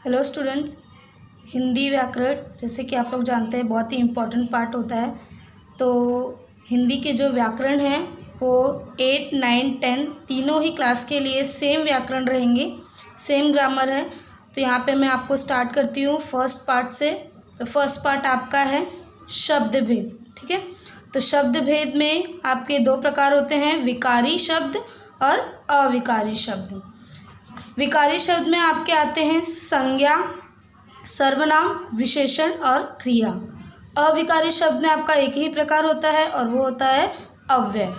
Hello students, Hindi व्याकरण जैसे कि आप लोग जानते हैं बहुत ही इम्पोर्टेंट पार्ट होता है। तो हिंदी के जो व्याकरण हैं वो 8, 9, 10 तीनों ही क्लास के लिए सेम व्याकरण रहेंगे, सेम ग्रामर है। तो यहाँ पे मैं आपको स्टार्ट करती हूँ फर्स्ट पार्ट से। तो फर्स्ट पार्ट आपका है शब्द भेद, ठीक है। तो शब्द भेद में आपके दो प्रकार होते हैं, विकारी शब्द और अविकारी शब्द। विकारी शब्द में आपके आते हैं संज्ञा, सर्वनाम, विशेषण और क्रिया। अविकारी शब्द में आपका एक ही प्रकार होता है और वो होता है अव्यय।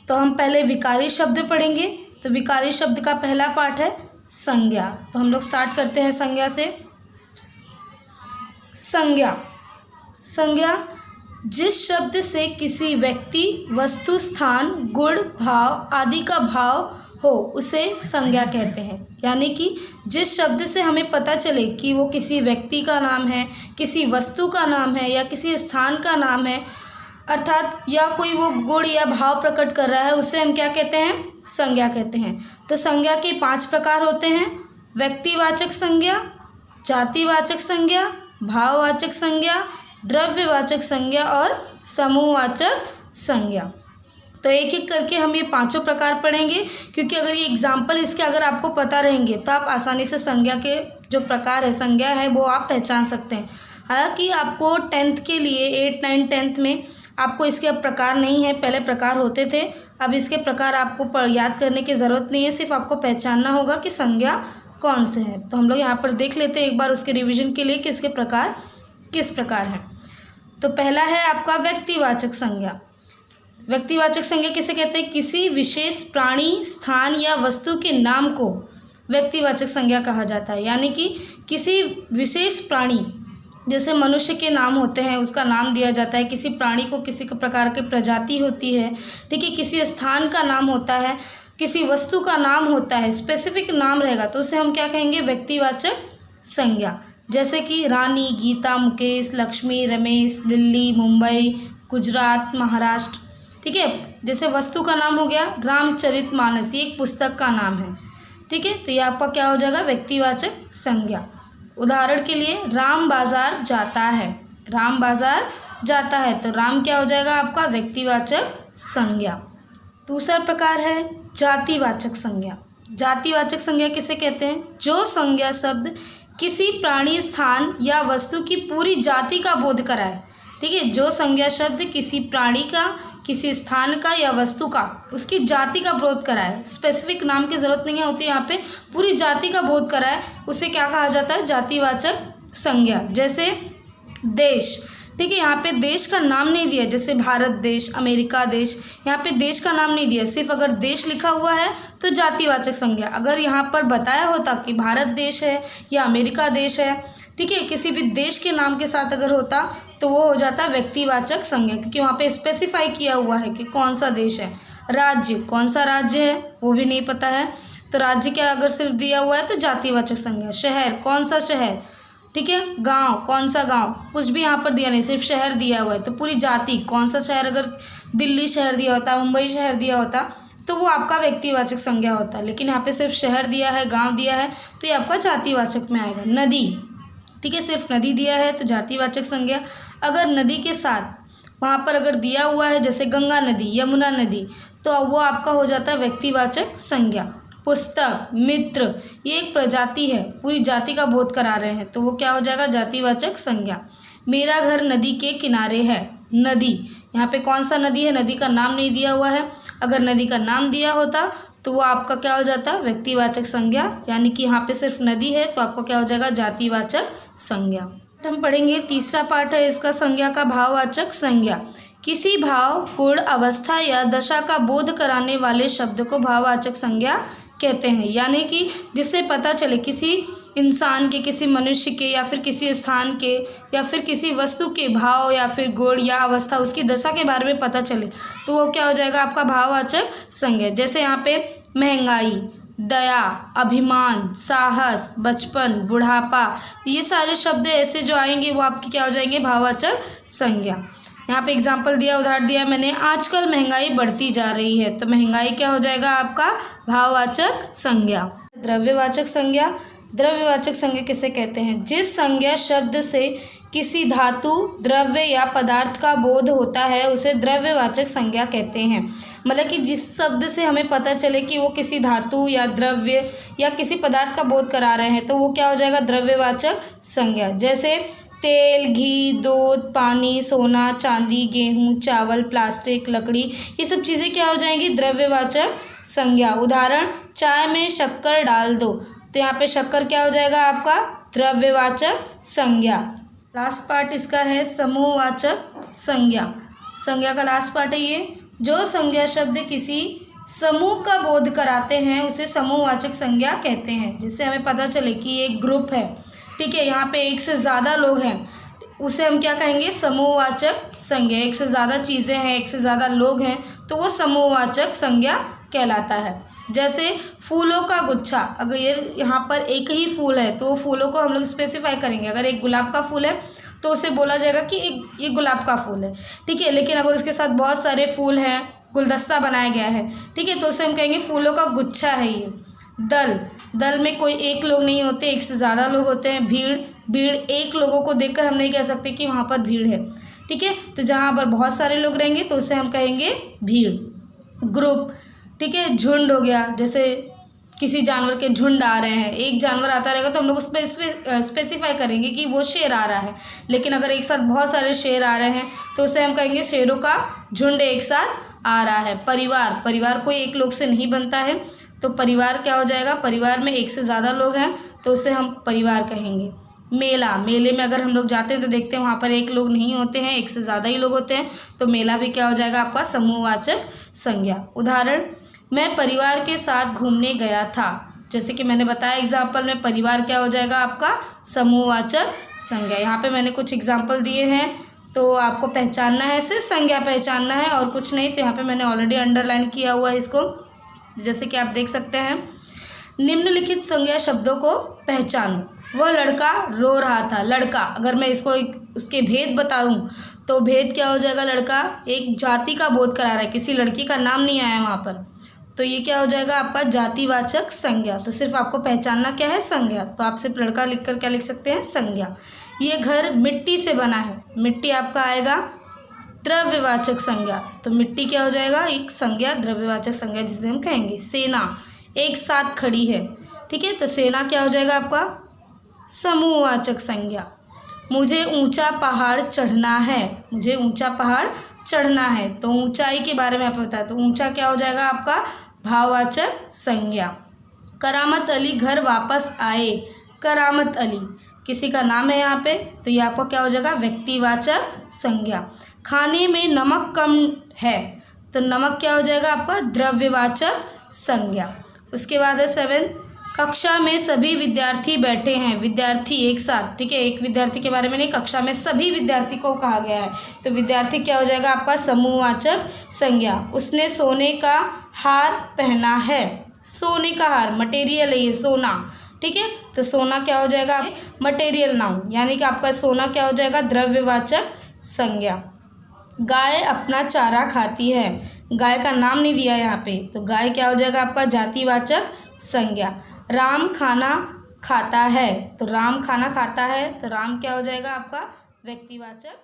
तो हम पहले विकारी शब्द पढ़ेंगे। तो विकारी शब्द का पहला पार्ट है संज्ञा। तो हम लोग स्टार्ट करते हैं संज्ञा से। संज्ञा, संज्ञा जिस शब्द से किसी व्यक्ति, वस्तु, स्थान, गुण, भाव आदि का भाव हो उसे संज्ञा कहते हैं। यानी कि जिस शब्द से हमें पता चले कि वो किसी व्यक्ति का नाम है, किसी वस्तु का नाम है या किसी स्थान का नाम है, अर्थात या कोई वो गुण या भाव प्रकट कर रहा है, उसे हम क्या कहते हैं? संज्ञा कहते हैं। तो संज्ञा के 5 प्रकार होते हैं, व्यक्तिवाचक संज्ञा, जातिवाचक संज्ञा, भाववाचक संज्ञा, द्रव्यवाचक संज्ञा और समूहवाचक संज्ञा। तो एक एक करके हम ये 5 प्रकार पढ़ेंगे, क्योंकि अगर ये एग्जाम्पल इसके अगर आपको पता रहेंगे तो आप आसानी से संज्ञा के जो प्रकार है, संज्ञा है, वो आप पहचान सकते हैं। हालांकि आपको 10th के लिए 8, 9, 10th में आपको इसके अब प्रकार नहीं है, पहले प्रकार होते थे। अब इसके प्रकार आपको याद करने की ज़रूरत नहीं है, सिर्फ आपको पहचानना होगा कि संज्ञा कौन से हैं। तो हम लोग यहाँ पर देख लेते हैं एक बार उसके रिविज़न के लिए कि इसके प्रकार किस प्रकार हैं। तो पहला है आपका व्यक्तिवाचक संज्ञा। व्यक्तिवाचक संज्ञा किसे कहते हैं? किसी विशेष प्राणी, स्थान या वस्तु के नाम को व्यक्तिवाचक संज्ञा कहा जाता है। यानी कि किसी विशेष प्राणी, जैसे मनुष्य के नाम होते हैं, उसका नाम दिया जाता है। किसी प्राणी को किसी प्रकार की प्रजाति होती है, ठीक है। किसी स्थान का नाम होता है, किसी वस्तु का नाम होता है, स्पेसिफिक नाम रहेगा तो उसे हम क्या कहेंगे? व्यक्तिवाचक संज्ञा। जैसे कि रानी, गीता, मुकेश, लक्ष्मी, रमेश, दिल्ली, मुंबई, गुजरात, महाराष्ट्र, ठीक है। जैसे वस्तु का नाम हो गया रामचरितमानस, ये एक पुस्तक का नाम है, ठीक है। तो ये आपका क्या हो जाएगा? व्यक्तिवाचक संज्ञा। उदाहरण के लिए राम बाजार जाता है, राम बाजार जाता है, तो राम क्या हो जाएगा आपका? व्यक्तिवाचक संज्ञा। दूसरा प्रकार है जातिवाचक संज्ञा। जातिवाचक संज्ञा किसे कहते हैं? जो संज्ञा शब्द किसी प्राणी, स्थान या वस्तु की पूरी जाति का बोध कराए, ठीक है। जो संज्ञा शब्द किसी प्राणी का, किसी स्थान का या वस्तु का, उसकी जाति का बोध कराए, स्पेसिफिक नाम की ज़रूरत नहीं होती यहाँ पे, पूरी जाति का बोध कराए, उसे क्या कहा जाता है? जातिवाचक संज्ञा। जैसे देश, ठीक है, यहाँ पे देश का नाम नहीं दिया, जैसे भारत देश, अमेरिका देश, यहाँ पे देश का नाम नहीं दिया, सिर्फ अगर देश लिखा हुआ है तो जातिवाचक संज्ञा। अगर यहाँ पर बताया होता कि भारत देश है या अमेरिका देश है, ठीक है, किसी भी देश के नाम के साथ अगर होता तो वो हो जाता व्यक्तिवाचक संज्ञा, क्योंकि वहाँ पे स्पेसिफाई किया हुआ है कि कौन सा देश है। राज्य, कौन सा राज्य है वो भी नहीं पता है, तो राज्य क्या अगर सिर्फ दिया हुआ है तो जातिवाचक संज्ञा। शहर, कौन सा शहर, ठीक है। गांव, कौन सा गांव, कुछ भी यहाँ पर दिया नहीं, सिर्फ शहर दिया हुआ है, तो पूरी जाति, कौन सा शहर, अगर दिल्ली शहर दिया होता, मुंबई शहर दिया होता तो वो आपका व्यक्तिवाचक संज्ञा होता। लेकिन यहाँ पे सिर्फ शहर दिया है, गांव दिया है, तो ये आपका जातिवाचक में आएगा। नदी, ठीक है, सिर्फ नदी दिया है तो जातिवाचक संज्ञा। अगर नदी के साथ वहाँ पर अगर दिया हुआ है जैसे गंगा नदी, यमुना नदी, तो वो आपका हो जाता है व्यक्तिवाचक संज्ञा। पुस्तक, मित्र, ये एक प्रजाति है, पूरी जाति का बोध करा रहे हैं, तो वो क्या हो जाएगा? जातिवाचक संज्ञा। मेरा घर नदी के किनारे है, नदी, यहाँ पे कौन सा नदी है? नदी का नाम नहीं दिया हुआ है। अगर नदी का नाम दिया होता तो वो आपका क्या हो जाता? व्यक्तिवाचक संज्ञा। यानी कि यहाँ पे सिर्फ नदी है तो आपका क्या हो जाएगा? जातिवाचक संज्ञा। हम पढ़ेंगे तीसरा पार्ट है इसका संज्ञा का, भाववाचक संज्ञा। किसी भाव, गुण, अवस्था या दशा का बोध कराने वाले शब्द को भाववाचक संज्ञा कहते हैं। यानी कि जिससे पता चले किसी इंसान के, किसी मनुष्य के या फिर किसी स्थान के या फिर किसी वस्तु के भाव या फिर गुण या अवस्था, उसकी दशा के बारे में पता चले तो वो क्या हो जाएगा? आपका भाववाचक संज्ञा। जैसे यहाँ पे महंगाई, दया, अभिमान, साहस, बचपन, बुढ़ापा, ये सारे शब्द ऐसे जो आएंगे वो आपके क्या हो जाएंगे? भाववाचक संज्ञा। यहाँ पे एग्जाम्पल दिया, उदाहरण दिया मैंने, आजकल महंगाई बढ़ती जा रही है, तो महंगाई क्या हो जाएगा? आपका भाववाचक संज्ञा। द्रव्यवाचक संज्ञा, द्रव्यवाचक संज्ञा किसे कहते हैं? जिस संज्ञा शब्द से किसी धातु, द्रव्य या पदार्थ का बोध होता है उसे द्रव्यवाचक संज्ञा कहते हैं। मतलब कि जिस शब्द से हमें पता चले कि वो किसी धातु या द्रव्य या किसी पदार्थ का बोध करा रहे हैं तो वो क्या हो जाएगा? द्रव्यवाचक संज्ञा। जैसे तेल, घी, दूध, पानी, सोना, चांदी, गेहूँ, चावल, प्लास्टिक, लकड़ी, ये सब चीज़ें क्या हो जाएंगी? द्रव्यवाचक संज्ञा। उदाहरण, चाय में शक्कर डाल दो, तो यहाँ पे शक्कर क्या हो जाएगा आपका? द्रव्यवाचक संज्ञा। लास्ट पार्ट इसका है समूहवाचक संज्ञा। संज्ञा का लास्ट पार्ट है ये। जो संज्ञा शब्द किसी समूह का बोध कराते हैं उसे समूहवाचक संज्ञा कहते हैं। जिससे हमें पता चले कि एक ग्रुप है, ठीक है, यहाँ पे एक से ज़्यादा लोग हैं, उसे हम क्या कहेंगे? समूहवाचक संज्ञा। एक से ज़्यादा चीज़ें हैं, एक से ज़्यादा लोग हैं, तो वो समूहवाचक संज्ञा कहलाता है। जैसे फूलों का गुच्छा, अगर ये यहाँ पर एक ही फूल है तो फूलों को हम लोग स्पेसिफाई करेंगे। अगर एक गुलाब का फूल है तो उसे बोला जाएगा कि ये गुलाब का फूल है, ठीक है। लेकिन अगर उसके साथ बहुत सारे फूल हैं, गुलदस्ता बनाया गया है, ठीक है, तो उसे हम कहेंगे फूलों का गुच्छा है ये। दल में कोई एक लोग नहीं होते, एक से ज़्यादा लोग होते हैं। भीड़ एक लोगों को देखकर हम नहीं कह सकते कि वहाँ पर भीड़ है, ठीक है। तो जहाँ पर बहुत सारे लोग रहेंगे तो उसे हम कहेंगे भीड़। ग्रुप, ठीक है। झुंड हो गया, जैसे किसी जानवर के झुंड आ रहे हैं, एक जानवर आता रहेगा तो हम लोग उस पर स्पेसिफाई करेंगे कि वो शेर आ रहा है। लेकिन अगर एक साथ बहुत सारे शेर आ रहे हैं तो उसे हम कहेंगे शेरों का झुंड एक साथ आ रहा है। परिवार कोई एक लोग से नहीं बनता है, तो परिवार क्या हो जाएगा? परिवार में एक से ज़्यादा लोग हैं तो उसे हम परिवार कहेंगे। मेले में अगर हम लोग जाते हैं तो देखते हैं वहाँ पर एक लोग नहीं होते हैं, एक से ज़्यादा ही लोग होते हैं, तो मेला भी क्या हो जाएगा आपका? समूहवाचक संज्ञा। उदाहरण, मैं परिवार के साथ घूमने गया था। जैसे कि मैंने बताया एग्जाम्पल में, परिवार क्या हो जाएगा आपका? समूहवाचक संज्ञा। यहाँ पे मैंने कुछ एग्जाम्पल दिए हैं तो आपको पहचानना है, सिर्फ संज्ञा पहचानना है और कुछ नहीं। तो यहाँ पे मैंने ऑलरेडी अंडरलाइन किया हुआ है इसको, जैसे कि आप देख सकते हैं। निम्नलिखित संज्ञा शब्दों को पहचानो। वह लड़का रो रहा था। लड़का, अगर मैं इसको उसके भेद बताऊं तो भेद क्या हो जाएगा? लड़का एक जाति का बोध करा रहा है, किसी लड़की का नाम नहीं आया वहाँ पर, तो ये क्या हो जाएगा आपका? जातिवाचक संज्ञा। तो सिर्फ आपको पहचानना क्या है? संज्ञा। तो आप सिर्फ लड़का लिखकर क्या लिख सकते हैं? संज्ञा। ये घर मिट्टी से बना है, मिट्टी आपका आएगा द्रव्यवाचक संज्ञा। तो मिट्टी क्या हो जाएगा? एक संज्ञा, द्रव्यवाचक संज्ञा जिसे हम कहेंगे। सेना एक साथ खड़ी है, ठीक है, तो सेना क्या हो जाएगा आपका? समूहवाचक संज्ञा। मुझे ऊंचा पहाड़ चढ़ना है, मुझे ऊंचा पहाड़ चढ़ना है, तो ऊंचाई के बारे में आपको बताया, तो ऊंचा क्या हो जाएगा आपका? भाववाचक संज्ञा। करामत अली घर वापस आए। करामत अली किसी का नाम है यहाँ पे, तो ये आपको क्या हो जाएगा? व्यक्तिवाचक संज्ञा। खाने में नमक कम है, तो नमक क्या हो जाएगा आपका? द्रव्यवाचक संज्ञा। उसके बाद है 7, कक्षा में सभी विद्यार्थी बैठे हैं। विद्यार्थी एक साथ, ठीक है, एक विद्यार्थी के बारे में नहीं, कक्षा में सभी विद्यार्थी को कहा गया है, तो विद्यार्थी क्या हो जाएगा आपका? समूहवाचक संज्ञा। उसने सोने का हार पहना है। सोने का हार मटेरियल है ये, सोना, ठीक है, तो सोना क्या हो जाएगा? मटेरियल नाउन, यानी कि आपका सोना क्या हो जाएगा? द्रव्यवाचक संज्ञा। गाय अपना चारा खाती है। गाय का नाम नहीं दिया यहाँ पे, तो गाय क्या हो जाएगा आपका? जातिवाचक संज्ञा। राम खाना खाता है, तो राम खाना खाता है, तो राम क्या हो जाएगा आपका? व्यक्तिवाचक